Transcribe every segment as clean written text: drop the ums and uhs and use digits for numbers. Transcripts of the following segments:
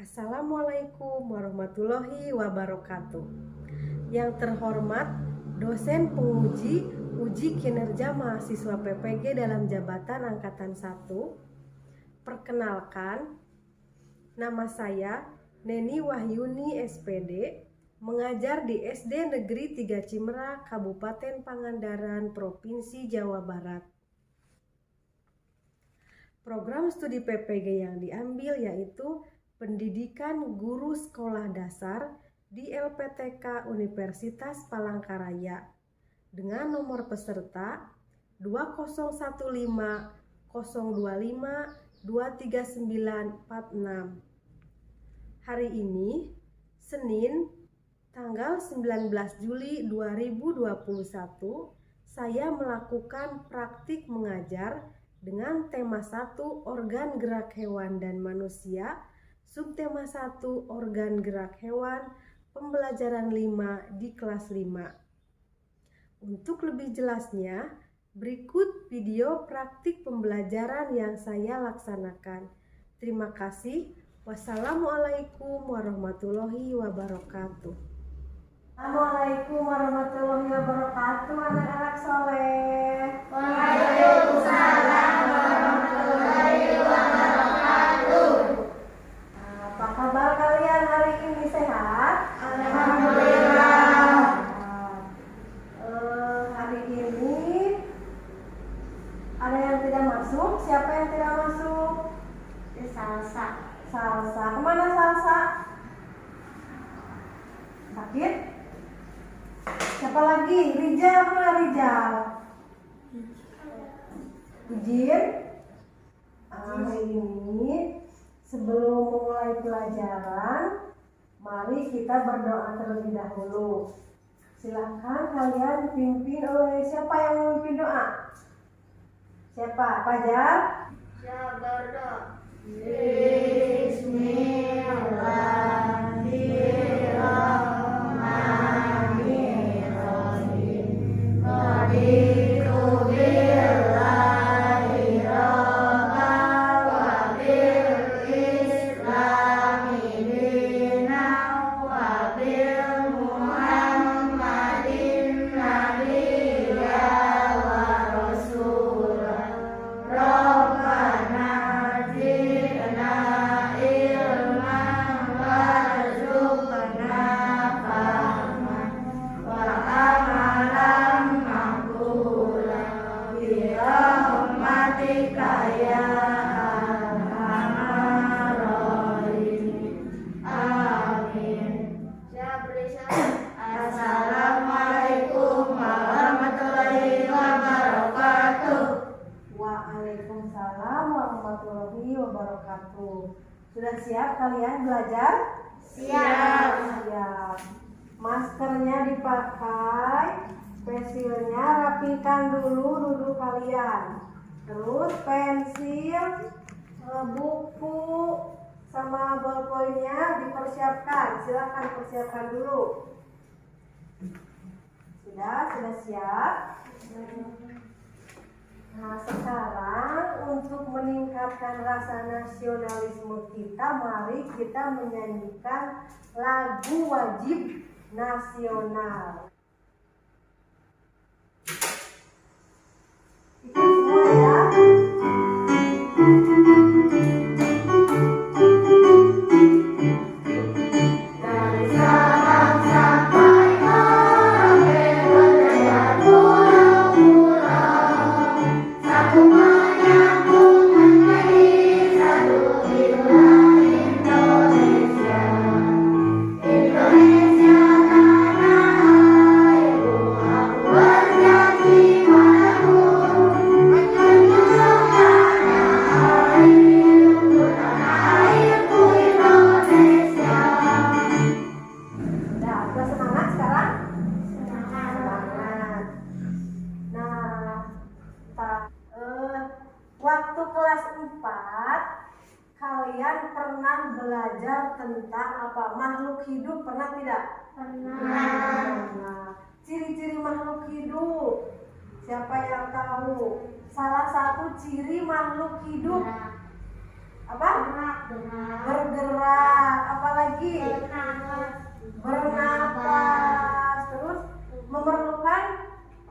Assalamualaikum warahmatullahi wabarakatuh. Yang terhormat dosen penguji uji kinerja mahasiswa PPG dalam jabatan angkatan 1. Perkenalkan, nama saya Neni Wahyuni SPD, mengajar di SD Negeri 3 Cimera, Kabupaten Pangandaran, Provinsi Jawa Barat. Program studi PPG yang diambil yaitu Pendidikan Guru Sekolah Dasar di LPTK Universitas Palangkaraya dengan nomor peserta 2050252396. Hari ini, Senin, tanggal 19 Juli 2021, saya melakukan praktik mengajar dengan tema 1 organ gerak hewan dan manusia, subtema 1 organ gerak hewan, pembelajaran 5 di kelas 5. Untuk lebih jelasnya, berikut video praktik pembelajaran yang saya laksanakan. Terima kasih. Wassalamualaikum warahmatullahi wabarakatuh. Assalamualaikum warahmatullahi wabarakatuh, anak-anak soleh. Waalaikumsalam warahmatullahi wabarakatuh. Apa kabar kalian hari ini, sehat? Alhamdulillah. Hari ini ada yang tidak masuk. Siapa yang tidak masuk? Salsa. Salsa. Kemana Salsa? Sakit? Siapa lagi? Rijal, kemana Rijal? Izin. Hari ini sebelum memulai pelajaran, mari kita berdoa terlebih dahulu. Silakan kalian pimpin oleh siapa yang memimpin doa? Siapa? Fajar? Sabar doa. Bismillahirrahmanirrahim. Raditu billahi rabban wa bil islami dinan wa bil muhammadin nabiyya wa rasulah. Rabbana zidna ilman warzuqna fahman wa amalan maqbulan bi rahmatika ya arhamar rahimin. Amin. Assalamualaikum warahmatullahi wabarakatuh. Waalaikumsalam warahmatullahi wabarakatuh. Sudah siap kalian belajar? Siap. Siap. Maskernya dipakai, pensilnya rapikan dulu duduk kalian. Terus pensil, buku, sama ballpointnya dipersiapkan. Silakan persiapkan dulu. Sudah siap? Nah, sekarang untuk meningkatkan rasa nasionalisme kita, mari kita menyanyikan lagu wajib nasional. Itu semua ya. Dari Sabang sampai Merauke berjaya pulau-pulau, satu menyambung menjadi satu itulah Indonesia. Indonesia tanah airku, aku berjanji padamu menjunjung tanah airku, tanah airku Indonesia. Udah semangat sekarang? Semangat. Semangat. Nah, waktu kelas 4 kalian pernah belajar tentang apa? Makhluk hidup, pernah tidak? Pernah. Nah, ciri-ciri makhluk hidup. Siapa yang tahu? Salah satu ciri makhluk hidup apa? Bergerak. Bergerak. lagi bernapas, terus memerlukan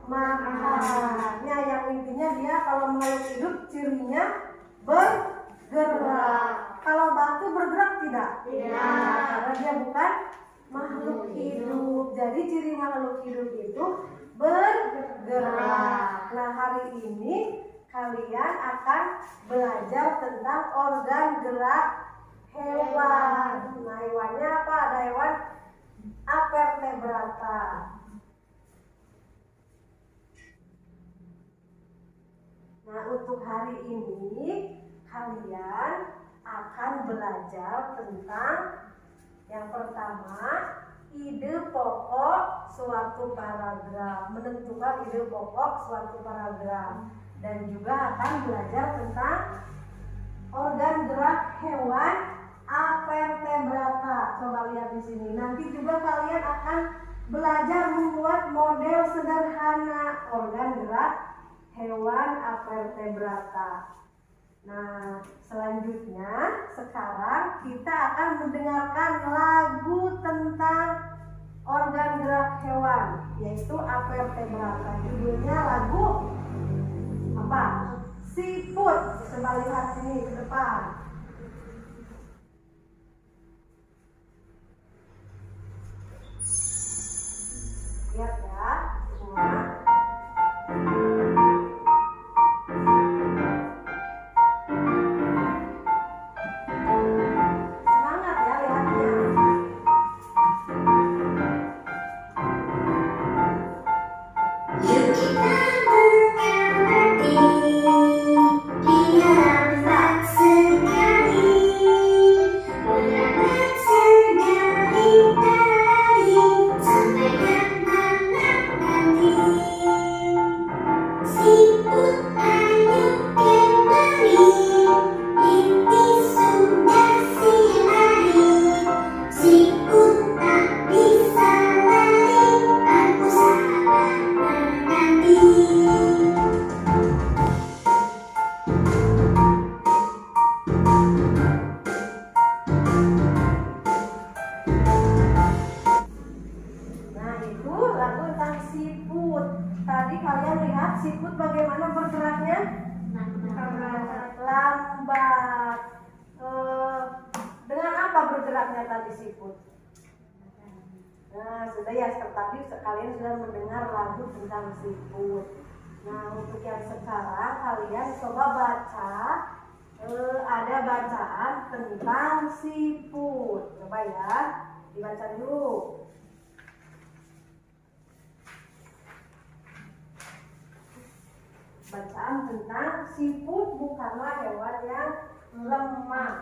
makan. Ya, yang intinya dia kalau makhluk hidup cirinya bergerak. Kalau batu bergerak tidak? Tidak. Karena dia bukan makhluk hidup. Jadi ciri makhluk hidup itu bergerak. Nah, hari ini kalian akan belajar tentang organ gerak hewan. Nah, hewannya apa? Ada hewan avertebrata. Nah, untuk hari ini kalian akan belajar tentang yang pertama, ide pokok suatu paragraf, menentukan ide pokok suatu paragraf, dan juga akan belajar tentang organ gerak hewan avertebrata. Coba lihat di sini. Nanti juga kalian akan belajar membuat model sederhana organ gerak hewan avertebrata. Nah, selanjutnya sekarang kita akan mendengarkan lagu tentang organ gerak hewan, yaitu avertebrata. Judulnya lagu apa? Siput. Coba lihat sini ke depan. Lihat ya semua. Semangat ya lihatnya. Yuk kita mengamati, dia hebat sekali, merawat segala tadi sampai ke malam nanti. Siput ayo kemari, ini sudah silari. Siput tak bisa lari, aku sabar menanti. Nah, itu lagu tentang siput. Tadi kalian lihat siput bagaimana bergeraknya? Lambat. Dengan apa bergeraknya tadi siput? Nah, sudah ya, tadi kalian sudah mendengar lagu tentang siput. Nah, untuk yang sekarang kalian coba baca, ada bacaan tentang siput. Coba ya, dibaca dulu. Bacaan tentang siput bukanlah hewan yang lemah.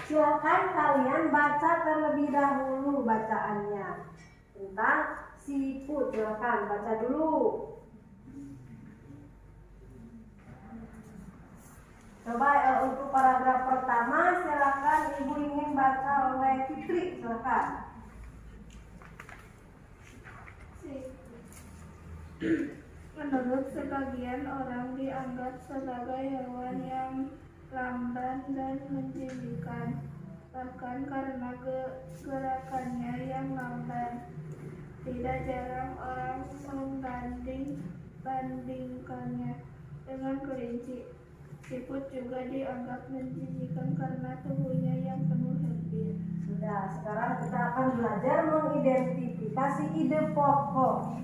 Silakan kalian baca terlebih dahulu bacaannya tentang siput. Silakan baca dulu. Coba untuk paragraf pertama silakan Ibu ingin baca oleh Fitri. Silakan. Menurut sebagian orang dianggap sebagai hewan yang lamban dan menjijikan, bahkan karena gerakannya yang lamban. Tidak jarang orang membandingkannya dengan kelinci. Siput juga dianggap menjijikan karena tubuhnya yang penuh herbit. Sudah, sekarang kita akan belajar mengidentifikasi ide pokok.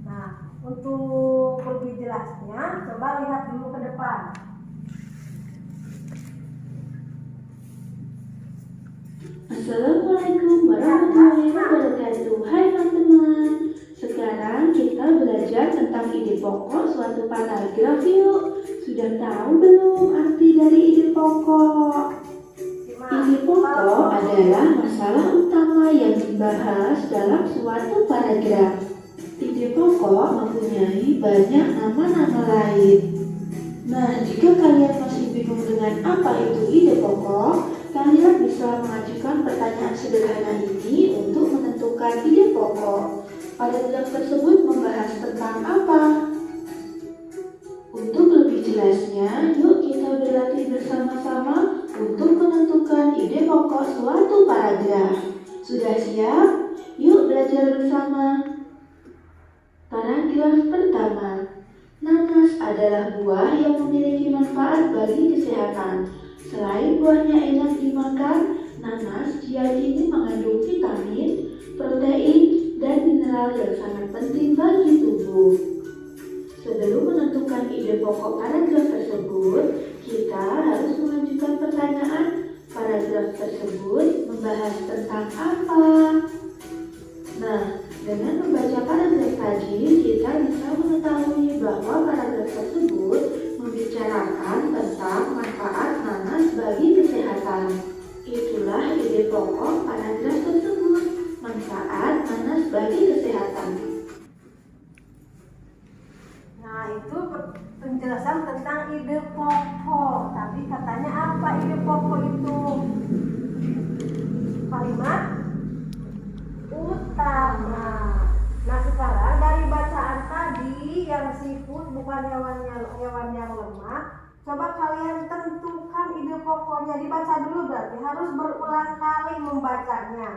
Nah, untuk lebih jelasnya, coba lihat dulu ke depan. Assalamualaikum warahmatullahi wabarakatuh. Hai teman-teman, sekarang kita belajar tentang ide pokok suatu paragraf yuk. Sudah tahu belum arti dari ide pokok? Ide pokok adalah masalah utama yang dibahas dalam suatu paragraf. Ide pokok mempunyai banyak nama-nama lain. Nah, jika kalian masih bingung dengan apa itu ide pokok, kalian bisa mengajukan pertanyaan sederhana ini untuk menentukan ide pokok. Paragraf tersebut membahas tentang apa? Untuk lebih jelasnya, yuk kita berlatih bersama-sama untuk menentukan ide pokok suatu paragraf. Sudah siap? Yuk belajar bersama. Paragraf pertama. Nanas adalah buah yang memiliki manfaat bagi kesehatan. Selain buahnya enak dimakan, nanas diyakini mengandung vitamin, protein, dan mineral yang sangat penting bagi tubuh. Sebelum menentukan ide pokok paragraf tersebut, kita harus mengajukan pertanyaan. Paragraf tersebut membahas tentang apa? Nah, dengan membaca paragraf tadi, kita bisa mengetahui bahwa paragraf tersebut membicarakan tentang manfaat nanas bagi kesehatan. Itulah ide pokok paragraf tersebut, manfaat nanas bagi kesehatan. Nah, itu penjelasan tentang ide pokok. Tapi katanya apa ide pokok itu? Kalimat utama. Nah, sekarang dari bacaan tadi yang siput bukan hewan yang lemah, coba kalian tentukan ide pokoknya. Dibaca dulu, berarti harus berulang kali membacanya.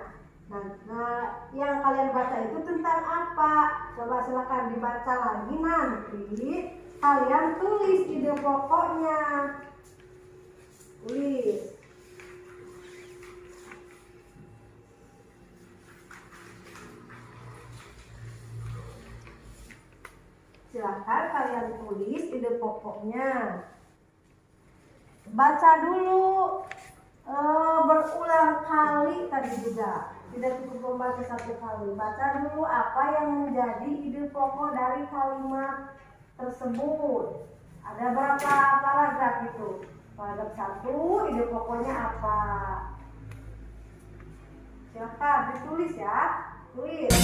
Nah, yang kalian baca itu tentang apa? Coba silakan dibaca lagi, nanti kalian tulis ide pokoknya. Tulis. Silakan kalian tulis ide pokoknya. Baca dulu berulang kali tadi juga. Tidak cukup membaca satu kali. Baca dulu apa yang menjadi ide pokok dari kalimat tersebut. Ada berapa paragraf itu? Paragraf 1, ide pokoknya apa? Silakan ditulis ya. Tulis.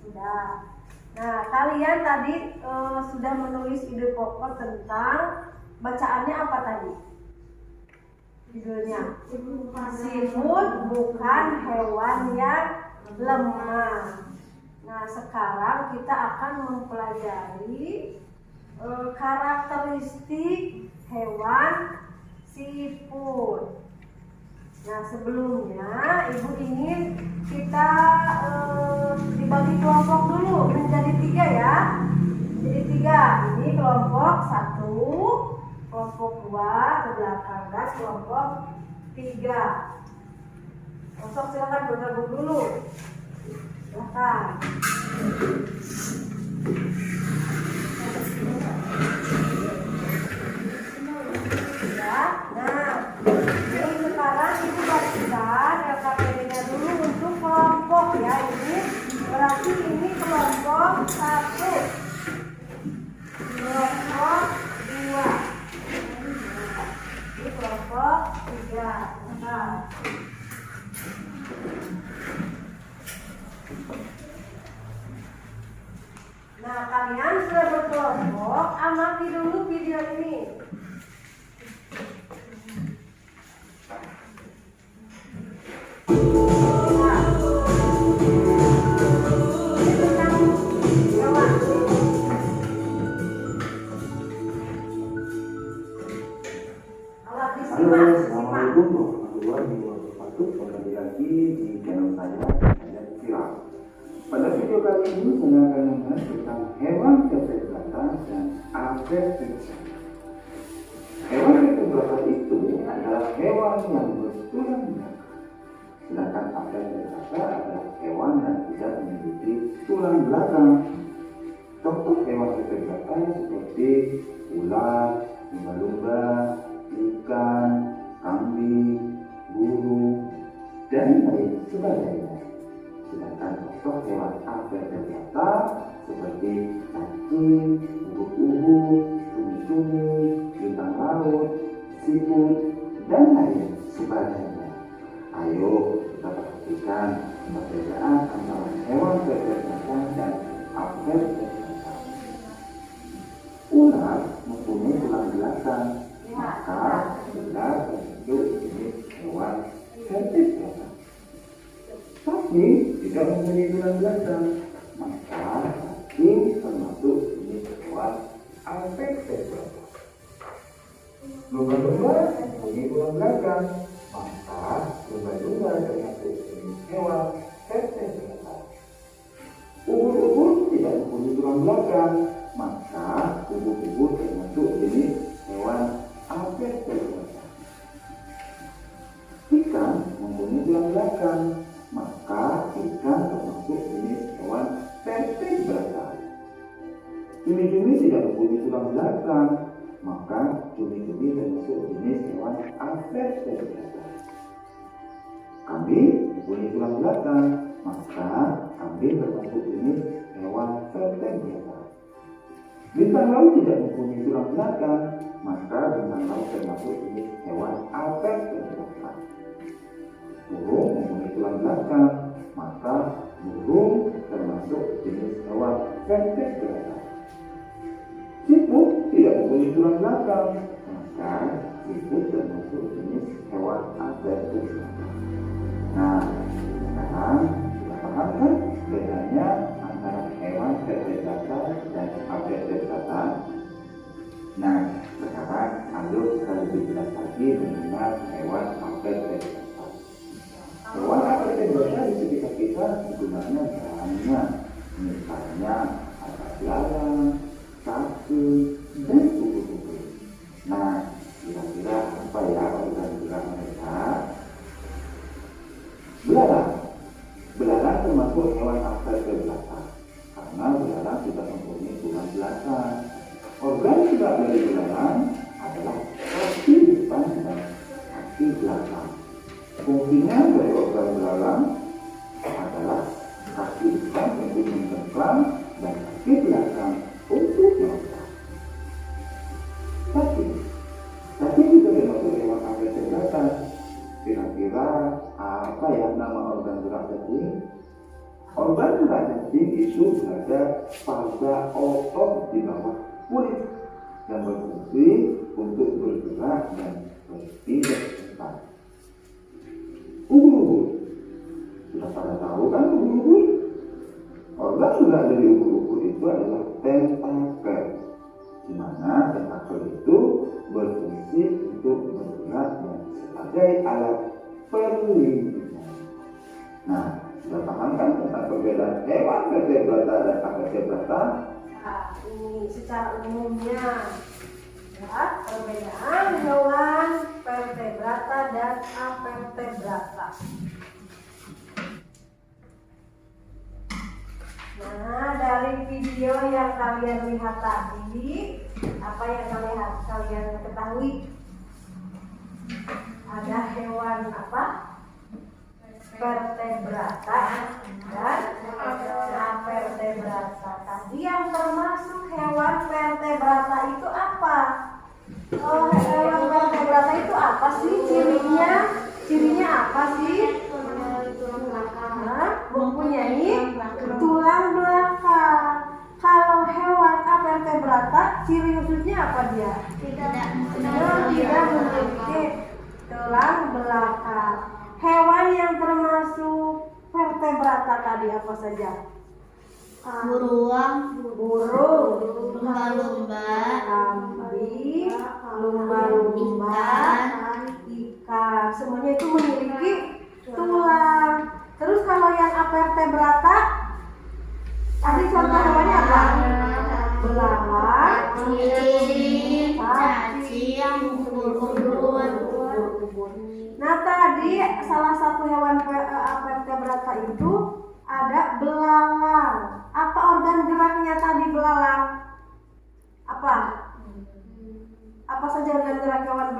Sudah. Nah, kalian tadi sudah menulis ide pokok tentang bacaannya apa tadi? Judulnya Siput bukan hewan yang lemah. Nah, sekarang kita akan mempelajari karakteristik hewan siput. Nah, sebelumnya Ibu ingin kita dibagi kelompok dulu menjadi 3 ya. Jadi 3. Ini kelompok 1, kelompok 2 ke belakang, dan kelompok 3. Masuk, silakan bergabung dulu. Silakan. Ya, nah. Sekarang Ibu bagikan LKPD-nya dulu untuk kelompok ya. Ini berarti ini kelompok 1, kelompok 2, ini kelompok 3. Nah, kalian sudah berkelompok, amati dulu video ini. di channel saya Viral. Pada video kali ini saya akan membahas tentang hewan vertebrata dan avertebrata. Hewan vertebrata itu adalah hewan yang bertulang belakang, sedangkan avertebrata adalah hewan yang tidak memiliki tulang belakang. Contoh hewan vertebrata seperti ular, lumba-lumba, ikan, kambing, burung, dan lain sebagainya. Sedangkan contoh hewan avertebrata seperti cacing, ubur-ubur, cumi-cumi, bintang laut, siput, dan lain sebagainya. Ayo kita perhatikan perbedaan antara hewan vertebrata dan avertebrata. Ular mempunyai tulang belakang, maka ular termasuk jenis hewan vertebrata. Sapi tidak mempunyai tulang belakang, maka sapi termasuk jenis hewan avertebrata. Lumba-lumba mempunyai tulang belakang, maka lumba-lumba termasuk jenis hewan vertebrata. Ubur-ubur tidak mempunyai tulang belakang, maka ubur-ubur termasuk jenis hewan avertebrata. Ikan mempunyai tulang belakang, maka ikan termasuk jenis hewan vertebrata. Cumi-cumi tidak mempunyai tulang belakang, maka cumi-cumi termasuk jenis hewan avertebrata. Kambing mempunyai tulang belakang, maka kambing termasuk jenis hewan vertebrata. Bintang laut tidak mempunyai tulang belakang, maka bintang laut termasuk jenis hewan avertebrata. Burung mempunyai tulang belakang, maka burung termasuk jenis hewan vertebrata. Siput tidak mempunyai tulang belakang, maka siput termasuk jenis hewan avertebrata. Nah, sekarang sudah paham kan bedanya antara hewan vertebrata dan avertebrata? Nah, sekarang ayo kita lebih jelas lagi mengenal hewan avertebrata. Hewan avertebrata di sekitar kita sebenarnya banyak, misalnya ada belalang, sapi, dan kupu-kupu. Nah, kira-kira apa ya organ-organ mereka? Belalang termasuk hewan avertebrata karena belalang tidak mempunyai tulang belakang. Organ gerak dari belalang adalah kaki depan dan kaki belakang. Fungsinya dari organ belalang adalah kaki depan untuk mencengkram dan kaki belakang untuk melompat. Tapi juga termasuk hewan avertebrata. Kira-kira apa ya nama organ gerak cacing? Organ gerak cacing itu berada pada otot di bawah kulit yang berfungsi untuk bergerak dan berpindah cepat. Ubur-ubur, sudah pada tahu kan ubur-ubur? Organ gerak dari ubur-ubur itu adalah tentakel, di mana tentakel itu berfungsi untuk bergerak dan sebagai alat perlindungan. Nah, sudah paham kan tentang perbedaan hewan vertebrata dan avertebrata? Nah, ini secara umumnya ya, perbedaan hewan vertebrata dan avertebrata. Nah, dari video yang kalian lihat tadi, apa yang kalian ketahui? Ada hewan apa? Vertebrata dan avertebrata. Tadi yang termasuk hewan vertebrata itu apa? Oh, hewan vertebrata itu apa sih cirinya? Cirinya apa sih? Mempunyai tulang belakang. Kalau hewan avertebrata, ciri khususnya apa dia? Tidak memiliki tulang belakang. Hewan yang termasuk vertebrata tadi apa saja? Burung, lumba-lumba, kambing, lumba-lumba, ikan. Semuanya itu memiliki tulang.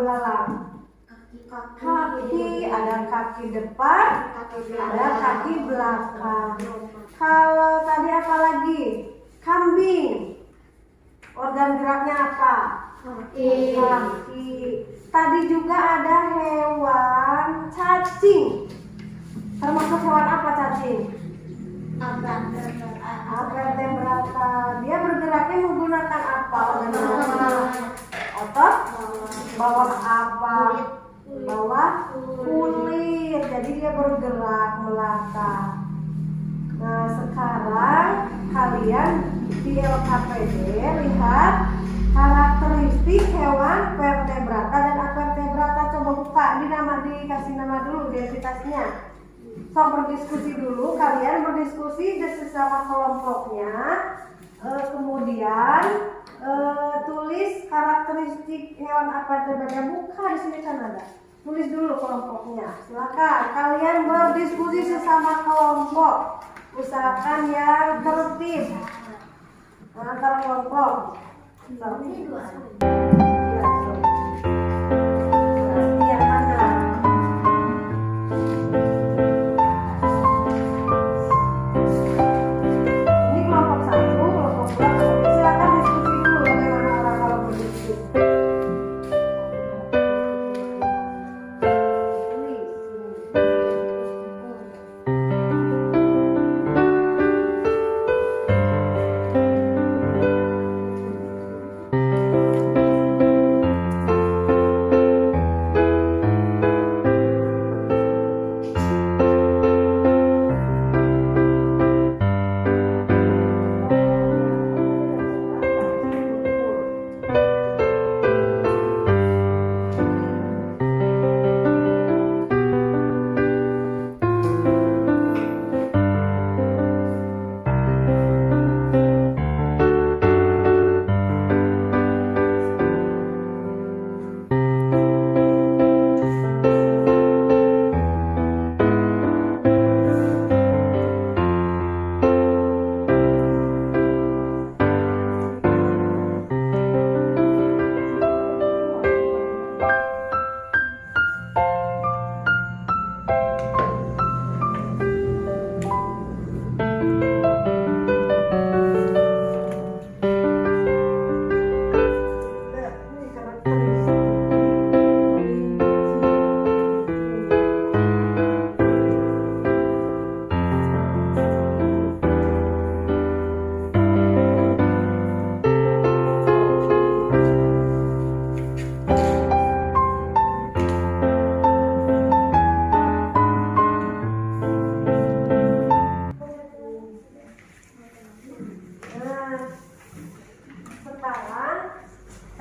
belalang? Kaki, ada kaki depan, ada kaki belakang. Kalau tadi apa lagi? Kambing. Organ geraknya apa? Kaki. Tadi juga ada hewan cacing. Termasuk hewan apa cacing? Vertebrata. Dia bergeraknya menggunakan apa? Organ geraknya? Otot? Bawah apa? Bawah kulit. Jadi dia bergerak melata. Nah, sekarang kalian di LKPD lihat karakteristik hewan vertebrata dan avertebrata. Coba buka, dikasih nama dulu identitasnya. So, berdiskusi dulu, kalian berdiskusi di sesama kelompoknya. Kemudian tulis karakteristik hewan avertebrata. Buka, di sini kan ada. Tulis dulu kelompoknya. Silakan kalian berdiskusi sesama kelompok. Usahakan yang tertib antar kelompok. Yang mana? Ini kelompok 1, kelompok 2. Silakan diskusi dulu bagaimana orang kalau berdiskusi.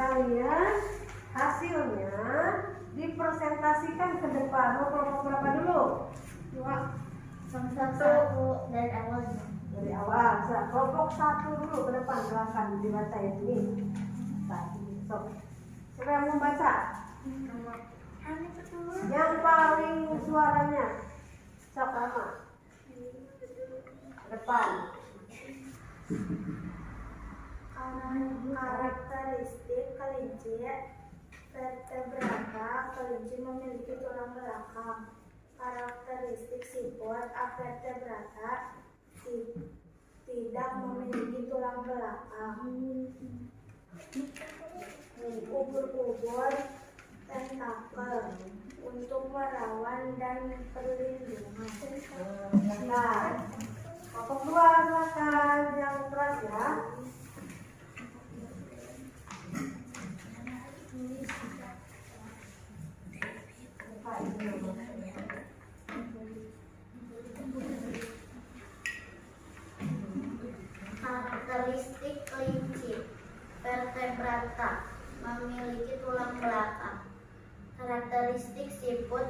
Kalian hasilnya dipresentasikan ke depan. Mau kelompok berapa dulu? 1 dari awal. Dari awal. Kelompok 1 dulu ke depan. Silakan dibaca ya ini. Sok. Siapa yang mau baca? Yang paling suaranya. Sok Rama. Depan. Karakteristik kelinci vertebrata. Kelinci memiliki tulang belakang. Karakteristik siput avertebrata tidak memiliki tulang belakang. Ubur-ubur tentakel untuk merawan dan perlindungan. Nah, kelompok 2 silakan yang keras ya. Karakteristik kelinci vertebrata memiliki tulang belakang. Karakteristik siput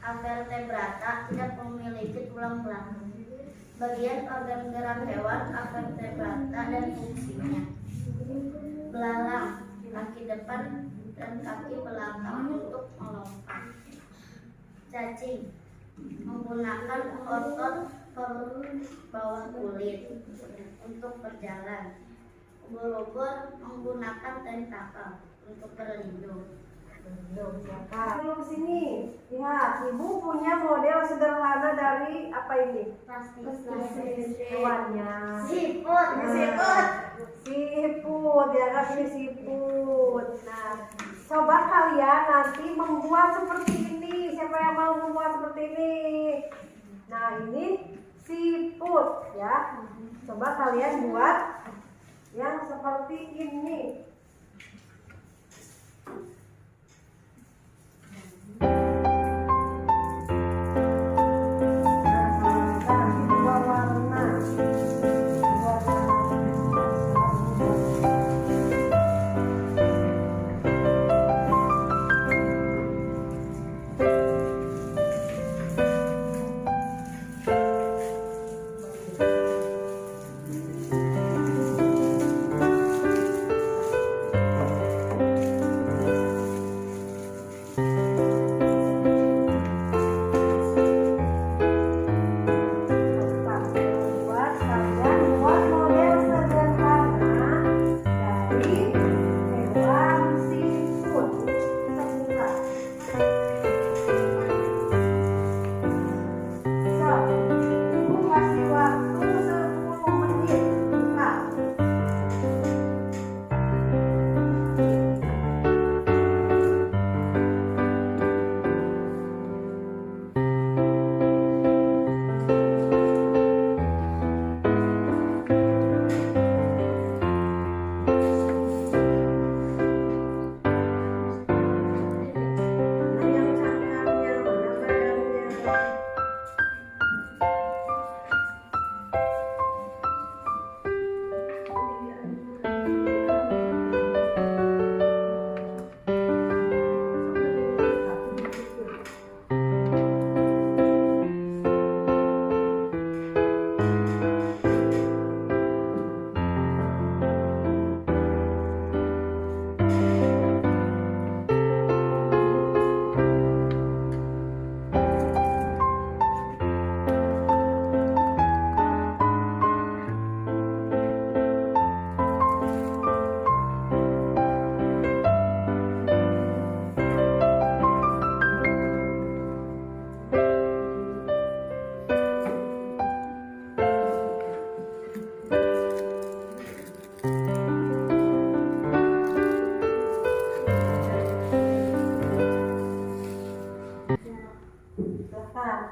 avertebrata tidak memiliki tulang belakang. Bagian organ gerak hewan avertebrata dan fungsinya: belalang, kaki depan dan kaki belakang untuk melompat. Cacing menggunakan otot bawah kulit untuk berjalan. Ubur-ubur menggunakan tentakel untuk berlindung. Belum, silakan. Dulu ke sini. Lihat, Ibu punya model sederhana dari apa ini? Plastik. Hewannya. Siput. Siput, ya kan ini siput. Nah, coba kalian nanti membuat seperti ini. Siapa yang mau membuat seperti ini? Nah, ini siput ya. Coba kalian buat yang seperti ini.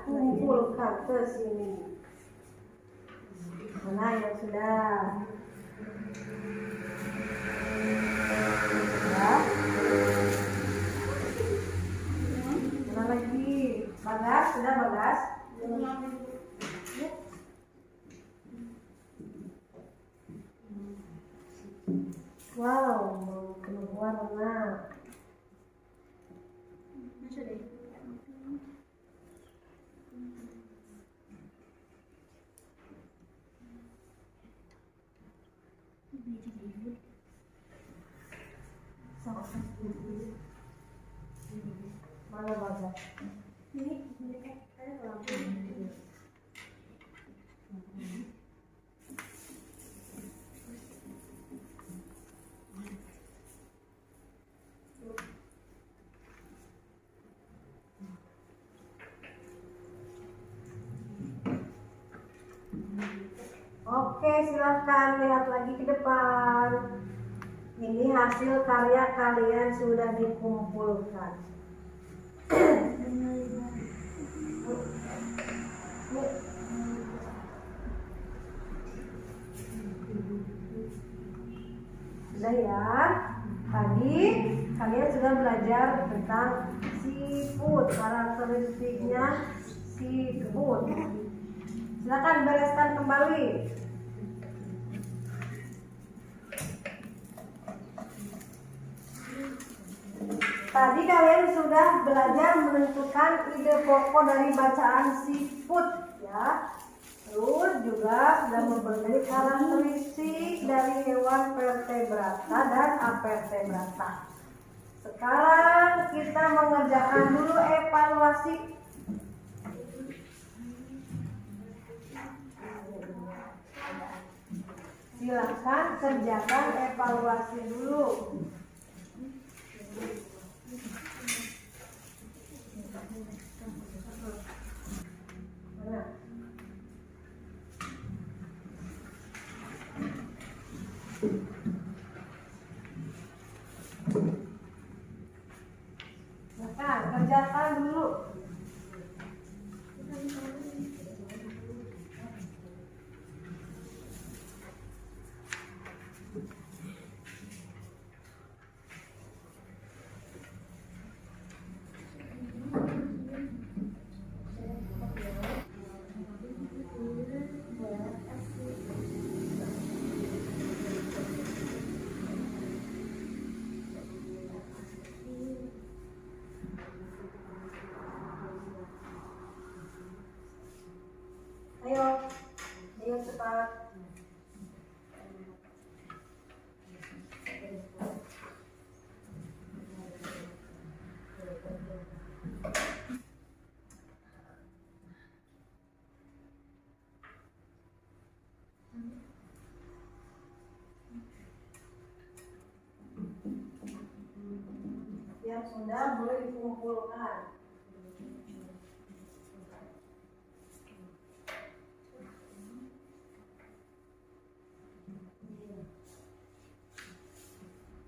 Kumpulkan ke sini. Mana yang sudah? Ya. Mana lagi? Bagas, sudah Bagas? Wow, mau keluar warna. Mana Bagas? Oke, silahkan lihat lagi ke depan. Ini hasil karya kalian sudah dikumpulkan. Sudah ya. Tadi kalian sudah belajar tentang siput, karakteristiknya siput. Silakan bereskan kembali. Tadi kalian sudah belajar menentukan ide pokok dari bacaan siput ya. Terus juga sudah mempelajari karakteristik dari hewan vertebrata dan avertebrata. Sekarang kita mengerjakan dulu evaluasi. Silakan kerjakan evaluasi dulu. cepat. Yang sudah boleh dikumpulkan.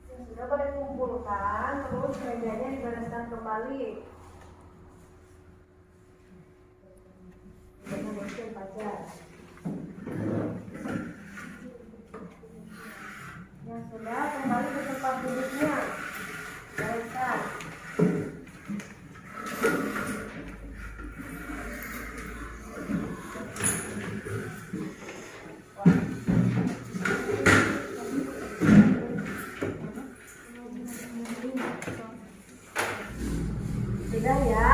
Yang sudah boleh dikumpulkan, terus mejanya dibereskan kembali. Jangan bikin pacar. Yang sudah kembali ke tempat duduknya. Bereskan. Sudah ya.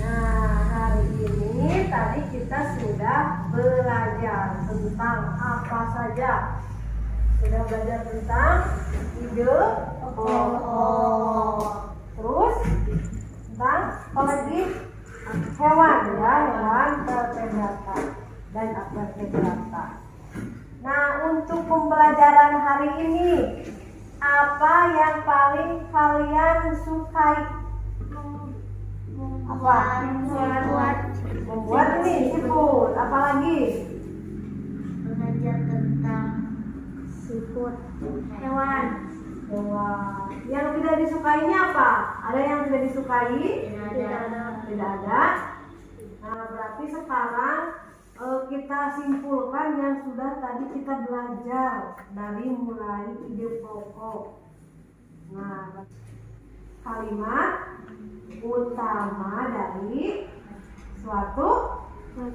Nah, hari ini tadi kita sudah belajar tentang apa saja. Sudah belajar tentang ide pokok. Terus tentang apa lagi? Hewan ya, hewan vertebrata dan avertebrata. Nah, untuk pembelajaran hari ini, apa yang paling kalian sukai? Apa? Membuat ini siput. Apa lagi? Belajar tentang siput hewan. Hewan. Yang tidak disukainya apa? Ada yang tidak disukai? Tidak ada. Nah, berarti sekarang kita simpulkan yang sudah tadi kita belajar dari mulai ide pokok. Nah, kalimat utama dari suatu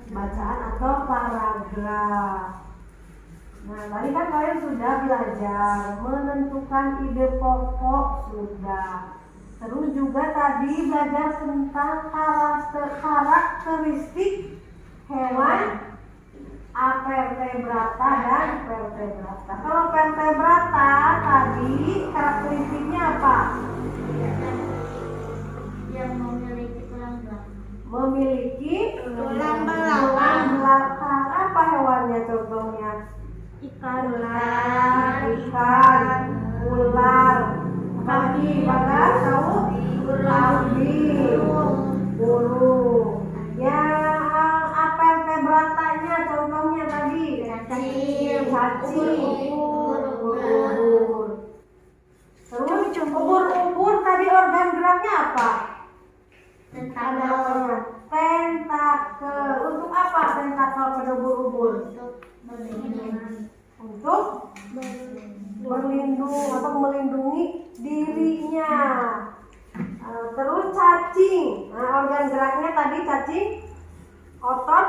bacaan atau paragraf. Nah, tadi kan kalian sudah belajar menentukan ide pokok sudah. Terus juga tadi belajar tentang karakteristik hewan avertebrata dan vertebrata. Kalau vertebrata tadi karakteristiknya apa? Yang memiliki tulang belakang. Memiliki Tulang tulang belakang. Apa hewannya contohnya? Ikan. Ikan, ular, kaki, bagas, tahu? Burung. Yang avertebratanya contohnya tadi cacing, ubur. Terus ubur tadi organ geraknya apa? Tentakel. Tentakel. Untuk apa tentakel pada ubur-ubur? Untuk berlindung atau melindungi dirinya. Terus cacing. Nah, organ geraknya tadi cacing, otot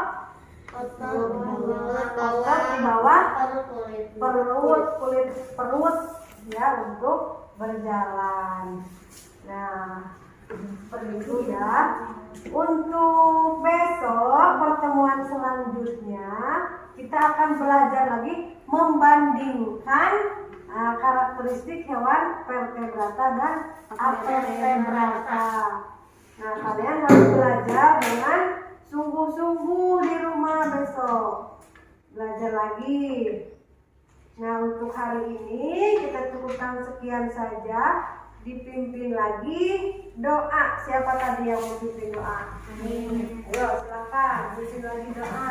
di bawah perut ya untuk berjalan. Nah, seperti itu ya. Untuk besok pertemuan selanjutnya kita akan belajar lagi membandingkan karakteristik hewan vertebrata dan avertebrata. Nah, kalian harus belajar dengan sungguh-sungguh di rumah besok. Belajar lagi. Nah, untuk hari ini kita cukupkan sekian saja. Dipimpin lagi doa. Siapa tadi yang mau pimpin doa? Ayo silakan, pimpin lagi doa.